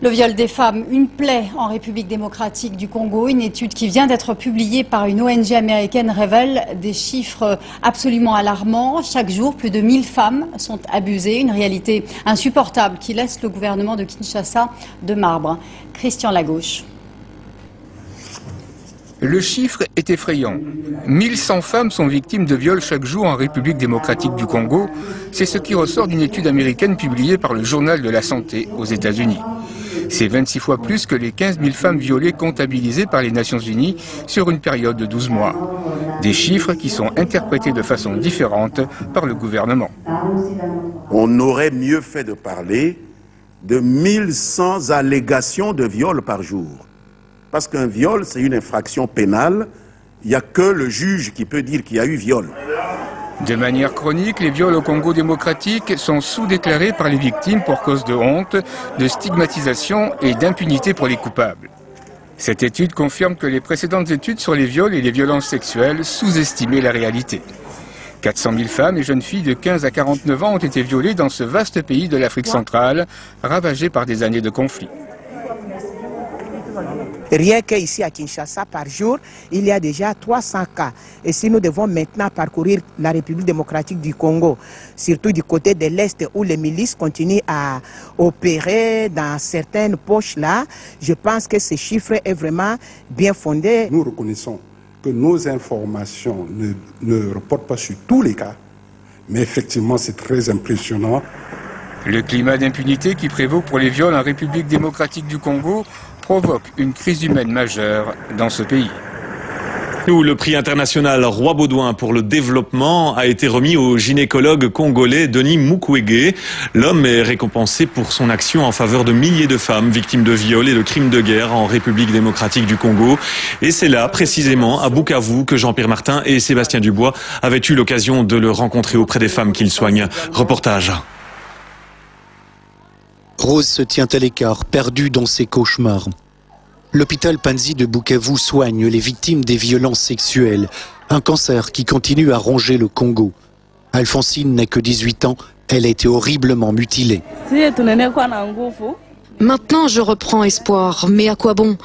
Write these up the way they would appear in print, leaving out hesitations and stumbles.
Le viol des femmes, une plaie en République démocratique du Congo. Une étude qui vient d'être publiée par une ONG américaine révèle des chiffres absolument alarmants. Chaque jour, plus de 1000 femmes sont abusées. Une réalité insupportable qui laisse le gouvernement de Kinshasa de marbre. Christian Lagauche. Le chiffre est effrayant. 1100 femmes sont victimes de viols chaque jour en République démocratique du Congo. C'est ce qui ressort d'une étude américaine publiée par le Journal de la Santé aux États-Unis. C'est 26 fois plus que les 15 000 femmes violées comptabilisées par les Nations Unies sur une période de 12 mois. Des chiffres qui sont interprétés de façon différente par le gouvernement. On aurait mieux fait de parler de 1100 allégations de viol par jour. Parce qu'un viol, c'est une infraction pénale. Il n'y a que le juge qui peut dire qu'il y a eu viol. De manière chronique, les viols au Congo démocratique sont sous-déclarés par les victimes pour cause de honte, de stigmatisation et d'impunité pour les coupables. Cette étude confirme que les précédentes études sur les viols et les violences sexuelles sous-estimaient la réalité. 400 000 femmes et jeunes filles de 15 à 49 ans ont été violées dans ce vaste pays de l'Afrique centrale, ravagé par des années de conflits. Rien qu'ici à Kinshasa, par jour, il y a déjà 300 cas. Et si nous devons maintenant parcourir la République démocratique du Congo, surtout du côté de l'Est où les milices continuent à opérer dans certaines poches là, je pense que ce chiffre est vraiment bien fondé. Nous reconnaissons que nos informations ne reportent pas sur tous les cas, mais effectivement c'est très impressionnant. Le climat d'impunité qui prévaut pour les viols en République démocratique du Congo provoque une crise humaine majeure dans ce pays. Le prix international Roi Baudouin pour le développement a été remis au gynécologue congolais Denis Mukwege. L'homme est récompensé pour son action en faveur de milliers de femmes victimes de viols et de crimes de guerre en République démocratique du Congo. Et c'est là, précisément, à Bukavu, que Jean-Pierre Martin et Sébastien Dubois avaient eu l'occasion de le rencontrer auprès des femmes qu'il soigne. Reportage. Rose se tient à l'écart, perdue dans ses cauchemars. L'hôpital Panzi de Bukavu soigne les victimes des violences sexuelles, un cancer qui continue à ronger le Congo. Alphonsine n'a que 18 ans, elle a été horriblement mutilée. Maintenant je reprends espoir, mais à quoi bon?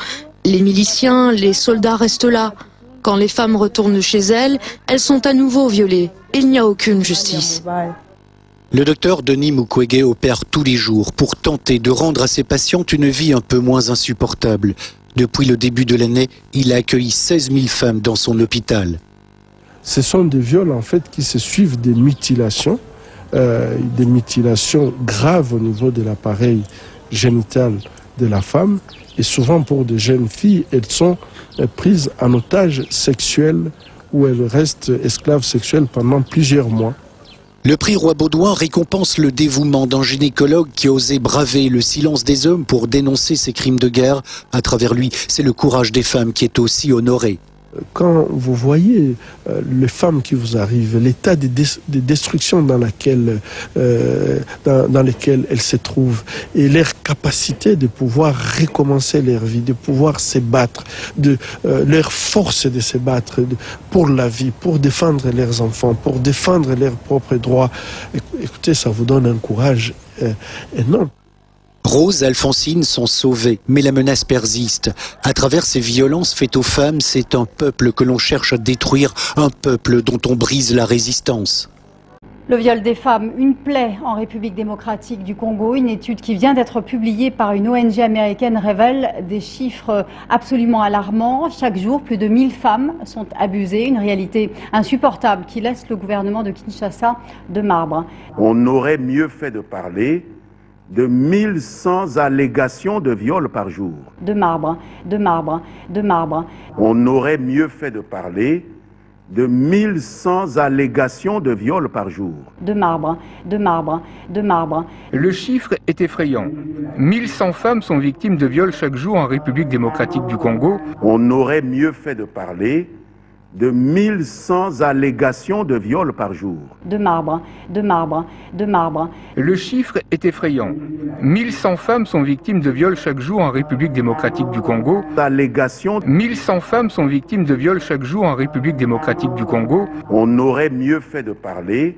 Les miliciens, les soldats restent là. Quand les femmes retournent chez elles, elles sont à nouveau violées. Il n'y a aucune justice. Le docteur Denis Mukwege opère tous les jours pour tenter de rendre à ses patientes une vie un peu moins insupportable. Depuis le début de l'année, il a accueilli 16 000 femmes dans son hôpital. Ce sont des viols en fait qui se suivent des mutilations graves au niveau de l'appareil génital de la femme. Et souvent pour des jeunes filles, elles sont prises en otage sexuel où elles restent esclaves sexuelles pendant plusieurs mois. Le prix Roi Baudouin récompense le dévouement d'un gynécologue qui a osé braver le silence des hommes pour dénoncer ces crimes de guerre. À travers lui, c'est le courage des femmes qui est aussi honoré. Quand vous voyez les femmes qui vous arrivent, l'état de destruction dans lequel elles se trouvent et leur capacité de pouvoir recommencer leur vie, de pouvoir se battre, leur force de se battre pour la vie, pour défendre leurs enfants, pour défendre leurs propres droits, écoutez, ça vous donne un courage énorme. Rose et Alphonsine sont sauvées, mais la menace persiste. À travers ces violences faites aux femmes, c'est un peuple que l'on cherche à détruire, un peuple dont on brise la résistance. Le viol des femmes, une plaie en République démocratique du Congo. Une étude qui vient d'être publiée par une ONG américaine révèle des chiffres absolument alarmants. Chaque jour, plus de 1000 femmes sont abusées. Une réalité insupportable qui laisse le gouvernement de Kinshasa de marbre. On aurait mieux fait de parler de 1100 allégations de viol par jour. De marbre. On aurait mieux fait de parler de 1100 allégations de viol par jour. De marbre. Le chiffre est effrayant. 1100 femmes sont victimes de viols chaque jour en République démocratique du Congo. On aurait mieux fait de parler de 1100 allégations de viol par jour. De marbre. Le chiffre est effrayant. 1100 femmes sont victimes de viols chaque jour en République démocratique du Congo. 1100 femmes sont victimes de viols chaque jour en République démocratique du Congo. On aurait mieux fait de parler